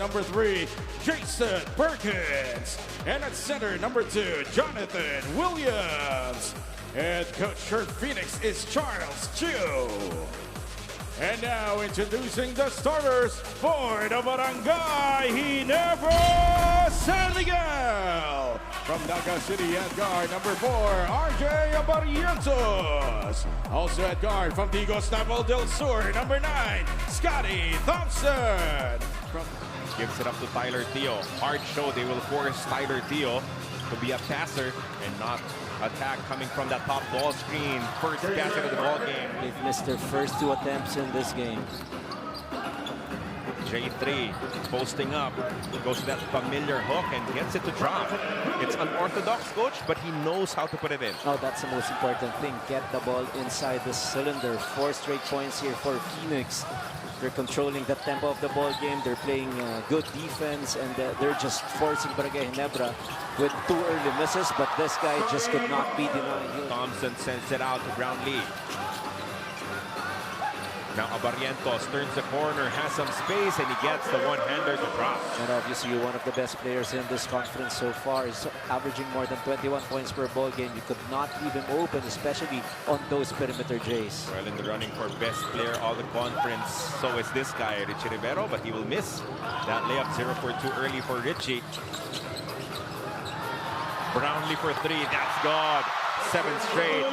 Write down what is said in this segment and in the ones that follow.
number 3, Jason Perkins. And at center, number 2, Jonathan Williams. And coach for Phoenix is Charles Chu. And now introducing the starters for the Barangay Ginebra San Miguel. From Naga City at guard, number 4, RJ Abarientos. Also at guard from Tigos Naval del Sur, number 9, Scotty Thompson. Gives it up to Tyler Theo. Hard show, they will force Tyler Theo to be a passer and not attack coming from that top ball screen. First pass into the ball game. They've missed their first 2 attempts in this game. J3 posting up, goes to that familiar hook and gets it to drop. It's unorthodox, coach, but he knows how to put it in. Oh, that's the most important thing. Get the ball inside the cylinder. 4 straight points here for Phoenix. They're controlling the tempo of the ball game. They're playing good defense, and they're just forcing Barangay Ginebra with 2 early misses, but this guy just could not be denied. Thompson sends it out to Brownlee. Now Abarientos turns the corner, has some space, and he gets the one-hander to drop. And obviously one of the best players in this conference so far. Is averaging more than 21 points per ball game. You could not leave him open, especially on those perimeter Jays. Well, in the running for best player of the conference, so is this guy, Richie Rivero, but he will miss that layup. 0 for 2 early for Richie. Brownlee for 3, that's good. 7 straight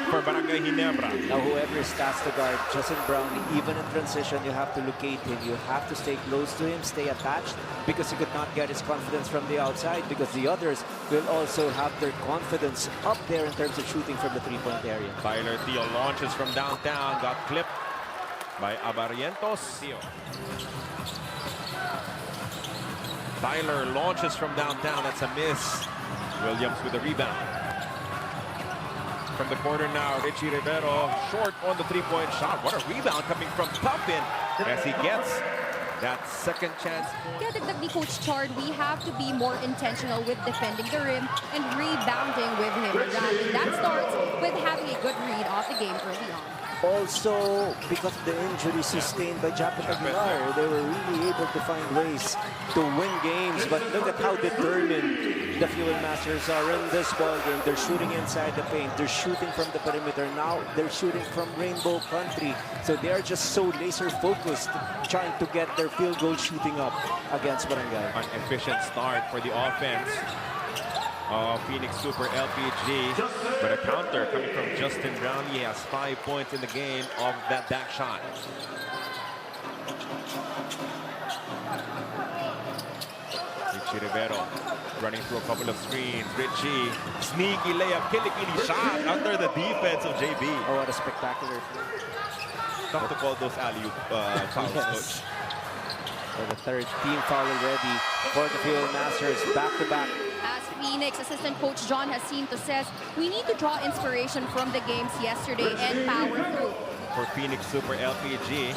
for Barangay Ginebra. Now whoever starts the guard, Justin Brownlee, even in transition, you have to locate him. You have to stay close to him, stay attached, because he could not get his confidence from the outside, because the others will also have their confidence up there in terms of shooting from the 3-point area. Tyler Theo launches from downtown, got clipped by Abarientos. Theo. Tyler launches from downtown, that's a miss. Williams with the rebound. From the corner now, Richie Rivero short on the 3-point shot. What a rebound coming from Tuffin as he gets that second chance. Dagdag ni Coach Chard, we have to be more intentional with defending the rim and rebounding with him. And that starts with having a good read off the game early on. Also, because of the injury sustained by Japet Aguilar, they were really able to find ways to win games. But look at how determined the Fuel Masters are in this ball game. They're shooting inside the paint. They're shooting from the perimeter. Now they're shooting from Rainbow Country. So they are just so laser focused, trying to get their field goal shooting up against Barangay. An efficient start for the offense of Phoenix Super LPG, but a counter coming from Justin Brown. He has 5 points in the game of that back shot. Richie Rivero running through a couple of screens. Richie, sneaky layup, kilikili shot under the defense of JB. Oh, what a spectacular play. Tough to call those alley-oop fouls, Yes. coach. For the 3rd team foul already for the Fuel Masters, back-to-back. As Phoenix assistant coach John Jacinto says, we need to draw inspiration from the games yesterday and power through. For Phoenix Super LPG.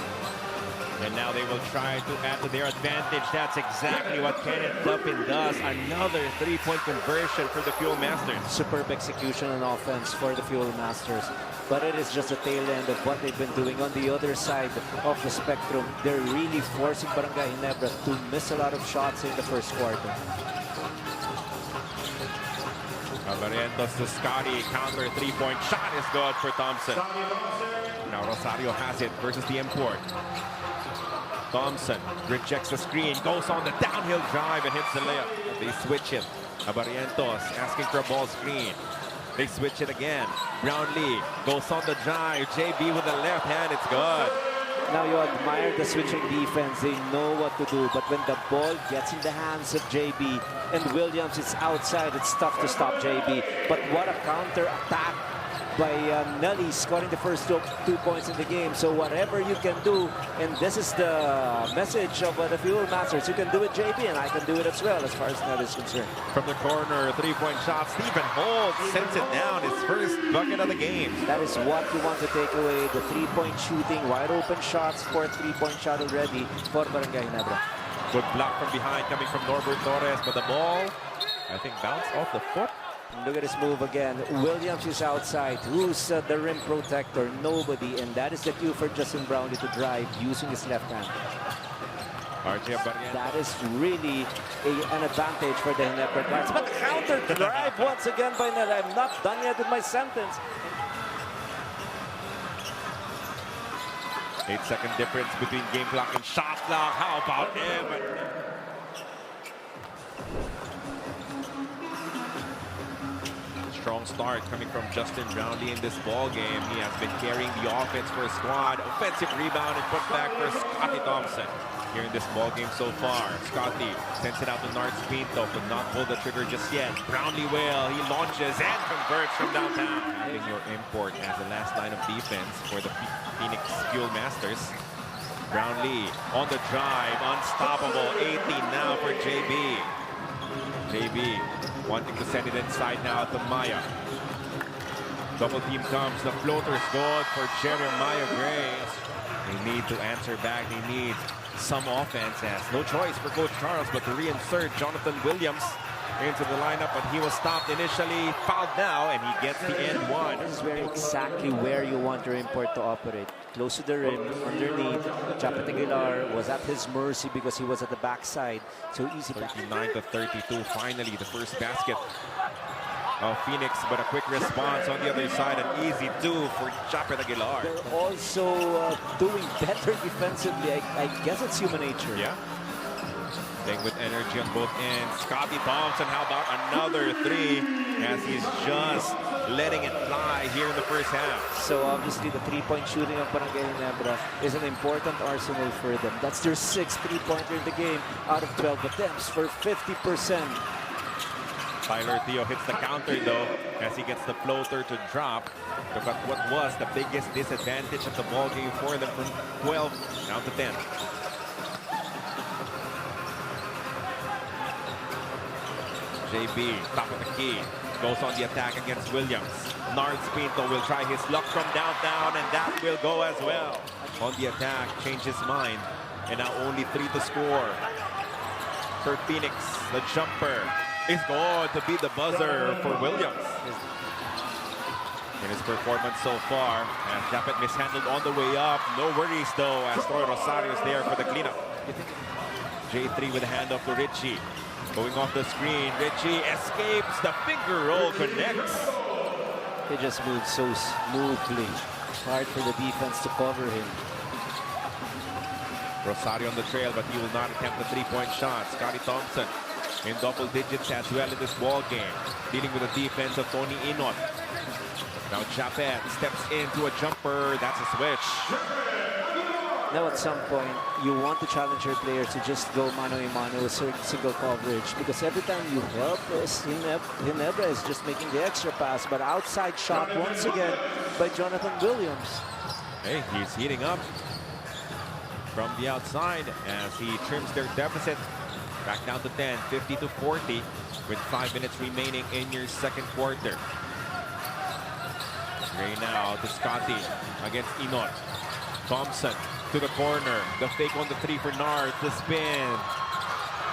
And now they will try to add to their advantage. That's exactly what Kenneth Tuffin does. Another 3-point conversion for the Fuel Masters. Superb execution on offense for the Fuel Masters. But it is just the tail end of what they've been doing on the other side of the spectrum. They're really forcing Barangay Ginebra to miss a lot of shots in the first quarter. Abarientos to Scotty. Counter 3-point shot is good for Thompson. Now Rosario has it versus the import. Thompson rejects the screen, goes on the downhill drive and hits the layup. They switch it. Abarientos asking for a ball screen. They switch it again. Brownlee goes on the drive. JB with the left hand, it's good. Now you admire the switching defense. They know what to do. But when the ball gets in the hands of JB and Williams is outside, it's tough to stop JB. But what a counter attack by Nelly, scoring the first 2 points in the game. So whatever you can do, and this is the message of the Fuel Masters, you can do it, JB, and I can do it as well, as far as Nelly is concerned. From the corner, 3-point shot. Stephen Holt sends it down, his first bucket of the game. That is what you want to take away, the 3-point shooting, wide open shots for a 3-point shot already for Barangay Ginebra. Good block from behind coming from Norbert Torres, but the ball, I think, bounced off the foot. Look at this move again. Williams is outside. Who's the rim protector? Nobody. And that is the cue for Justin Brownlee to drive using his left hand. RJ Barrientos. That is really an advantage for the Ginebra guards. But counter drive once again by Nelly. I'm not done yet with my sentence. 8-second difference between game clock and shot clock. How about him? Strong start coming from Justin Brownlee in this ball game. He has been carrying the offense for his squad. Offensive rebound and putback for Scotty Thompson here in this ball game so far. Scotty sends it out to Nards Pinto, could not pull the trigger just yet. Brownlee will. He launches and converts from downtown. Having your import as the last line of defense for the Phoenix Fuel Masters. Brownlee on the drive, unstoppable. 18 now for JB. JB wanting to send it inside now to Maya. Double team comes, the floater's good for Jeremiah Grace. They need to answer back, they need some offense. As no choice for Coach Charles but to reinsert Jonathan Williams into the lineup, but he was stopped initially, fouled now, and he gets the end one. This is very exactly where you want your import to operate. Close to the rim, underneath. Japet Aguilar was at his mercy because he was at the backside. So easy. 39-32, finally the first basket of Phoenix, but a quick response on the other side. An easy two for Japet Aguilar. They're also doing better defensively. I guess it's human nature. Yeah. Playing with energy on both ends. Scotty Thompson, how about another three as he's just letting it fly here in the first half. So obviously the three-point shooting of Barangay Ginebra is an important arsenal for them. That's their 6th three-pointer in the game out of 12 attempts for 50%. Tyler Theo hits the counter though as he gets the floater to drop. Look at what was the biggest disadvantage of the ball game for them, from 12 down to 10. JB, top of the key, goes on the attack against Williams. Nards Pinto will try his luck from downtown, and that will go as well. On the attack, change his mind, and now only 3 to score. For Phoenix, the jumper is going to be the buzzer for Williams. In his performance so far, and Japet mishandled on the way up. No worries though, as Troy Rosario is there for the cleanup. J3 with a handoff to Richie. Going off the screen, Richie escapes, the finger roll connects. He just moves so smoothly. Hard for the defense to cover him. Rosario on the trail, but he will not attempt the three-point shot. Scotty Thompson in double digits as well in this ball game. Dealing with the defense of Tony Inot. Now Japet steps into a jumper, that's a switch. Now at some point, you want the challenger players to just go mano-a-mano with single coverage, because every time you help, Ginebra is just making the extra pass, but outside shot once again by Jonathan Williams. Hey, he's heating up from the outside as he trims their deficit back down to 10, 50-40 with 5 minutes remaining in your second quarter. Gray now to Scotty against Inot. Thompson to the corner. The fake on the three for Nards. The spin.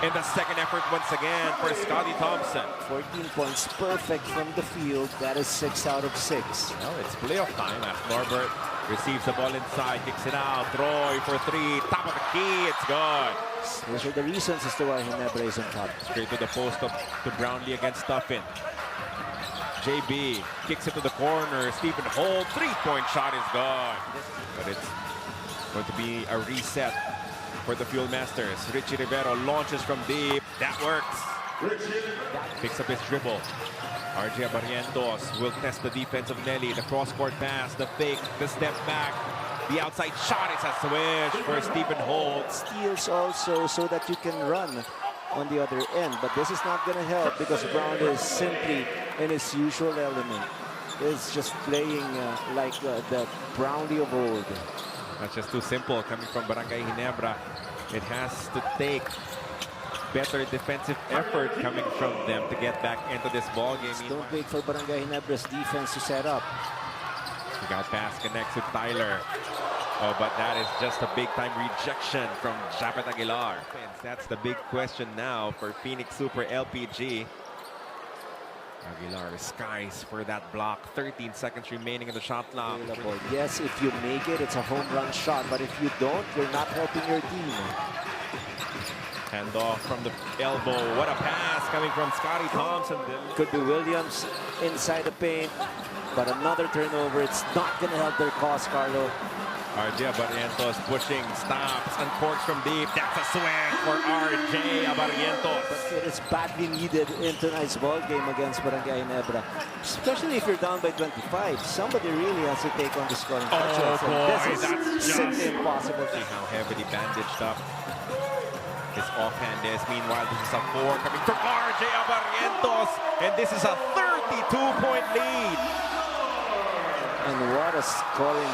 And the second effort once again for Scotty Thompson. 14 points, perfect from the field. That is 6 out of 6. Well, it's playoff time as Norbert receives the ball inside, kicks it out. Troy for 3. Top of the key. It's good. Those are the reasons as to why Ginebra is on top. Straight to the post to Brownlee against Stuffin. JB kicks it to the corner. Stephen Holt, three-point shot is gone. But it's going to be a reset for the Fuel Masters. Richie Rivero launches from deep. That works. Picks up his dribble. RJ Barrientos will test the defense of Nelly. The cross-court pass, the fake, the step back. The outside shot is a switch for Stephen Holt. Steals also so that you can run on the other end. But this is not going to help because Brown is simply in his usual element. He's just playing like the Brownlee of old. That's just too simple coming from Barangay Ginebra. It has to take better defensive effort coming from them to get back into this ball game. Don't wait for Barangay Ginebra's defense to set up. The got pass connects with Tyler. Oh, but that is just a big-time rejection from Japet Aguilar. That's the big question now for Phoenix Super LPG. Aguilar skies for that block. 13 seconds remaining in the shot clock. Yes, if you make it, it's a home run shot. But if you don't, you're not helping your team. Hand off from the elbow. What a pass coming from Scotty Thompson. Could be Williams inside the paint, but another turnover. It's not going to help their cause, Carlo. RJ Barrientos pushing, stops, uncorks from deep. That's a swing for RJ Barrientos. But it is badly needed in tonight's ball game against Barangay Ginebra. Especially if you're down by 25. Somebody really has to take on the scoring. Oh boy, this is that's simply just impossible. See how heavily bandaged up his offhand is. Meanwhile, this is a 4 coming from RJ Barrientos. And this is a 32-point lead. And what a scoring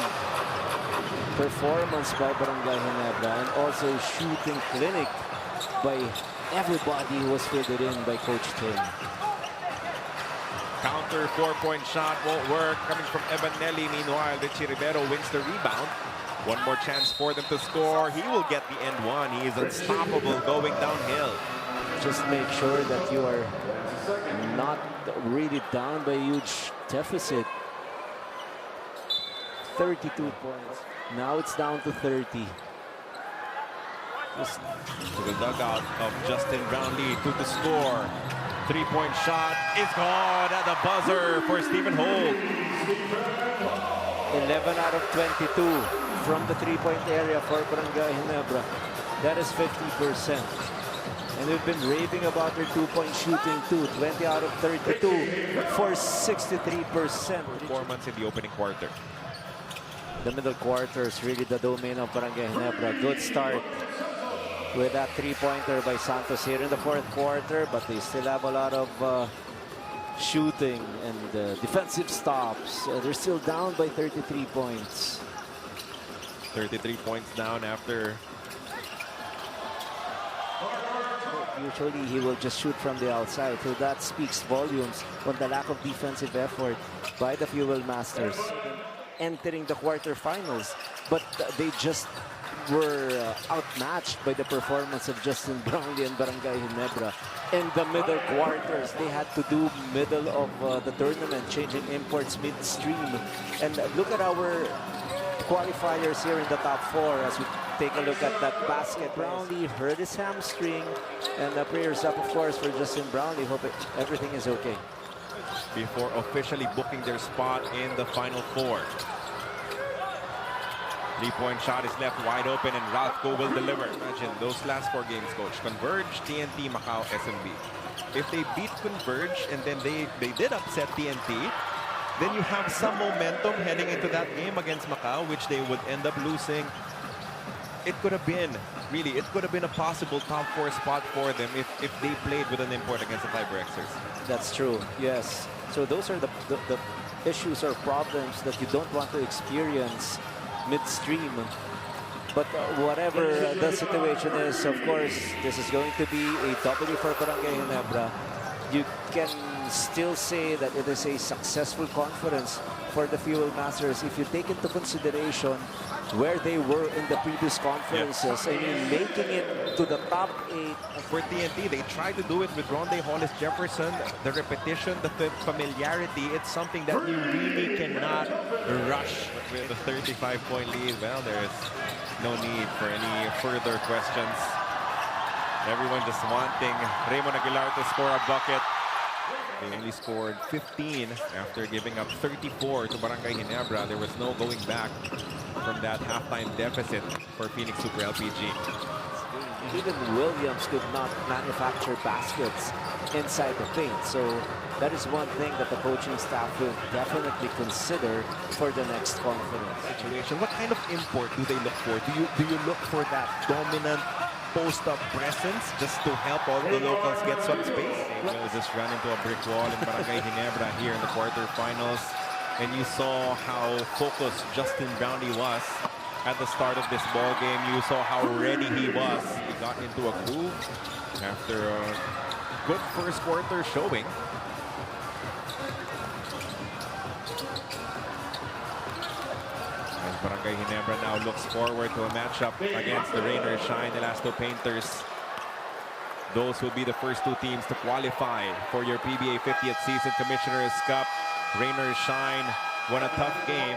performance by Barangay Ginebra, and also a shooting clinic by everybody who was filled in by Coach Tim. Counter 4-point shot won't work. Coming from Evanelli. Meanwhile, Richie Rivero wins the rebound. One more chance for them to score. He will get the end one. He is unstoppable going downhill. Just make sure that you are not really down by a huge deficit. 32 points. Now it's down to 30. Just to the dugout of Justin Brownlee to score. 3-point shot is gone at the buzzer for Stephen Holt. 11 out of 22 from the 3-point area for Barangay Ginebra. That is 50%. And we've been raving about their 2-point shooting too. 20 out of 32 for 63%. Performance in the opening quarter. The middle quarter is really the domain of Barangay Ginebra. Good start with that 3-pointer by Santos here in the fourth quarter, but they still have a lot of shooting and defensive stops. They're still down by 33 points. 33 points down after. Usually he will just shoot from the outside, so that speaks volumes on the lack of defensive effort by the Fuel Masters. Entering the quarterfinals, but they just were outmatched by the performance of Justin Brownlee and Barangay Ginebra. In the middle quarters, they had to do middle of the tournament, changing imports midstream. And look at our qualifiers here in the top 4 as we take a look at that basket. Brownlee hurt his hamstring, and prayers up, of course, for Justin Brownlee. Hope everything is okay. Before officially booking their spot in the Final Four. 3-point shot is left wide open and Rathko will deliver. Imagine those last 4 games, Coach. Converge, TNT, Macau, SMB. If they beat Converge and then they did upset TNT, then you have some momentum heading into that game against Macau, which they would end up losing. It could have been, really, it could have been a possible top 4 spot for them if they played with an import against the Tibrexers. That's true, yes. So those are the issues or problems that you don't want to experience midstream. But whatever the situation is, of course, this is going to be a W for Barangay Ginebra. You can still say that it is a successful conference for the Fuel Masters if you take into consideration where they were in the previous conferences. I mean, making it to the top 8. For TNT, they tried to do it with Ronde Hollis Jefferson. The repetition, the familiarity, it's something that you really cannot rush with a 35-point lead. Well, there's no need for any further questions. Everyone just wanting Raymond Aguilar to score a bucket. They only scored 15 after giving up 34 to Barangay Ginebra. There was no going back from that halftime deficit for Phoenix Super LPG. Even Williams could not manufacture baskets inside the paint. So that is one thing that the coaching staff will definitely consider for the next conference. Situation. What kind of import do they look for? Do you look for that dominant post-up presence just to help all the locals get some space? They'll just run into a brick wall in Barangay Ginebra here in the quarterfinals. And you saw how focused Justin Brownlee was at the start of this ball game. You saw how ready he was. He got into a groove after a good first quarter showing. As Barangay Ginebra now looks forward to a matchup against the Rainer Shine Elasto Painters. Those will be the first 2 teams to qualify for your PBA 50th Season Commissioner's Cup. Rainer Shine won a tough game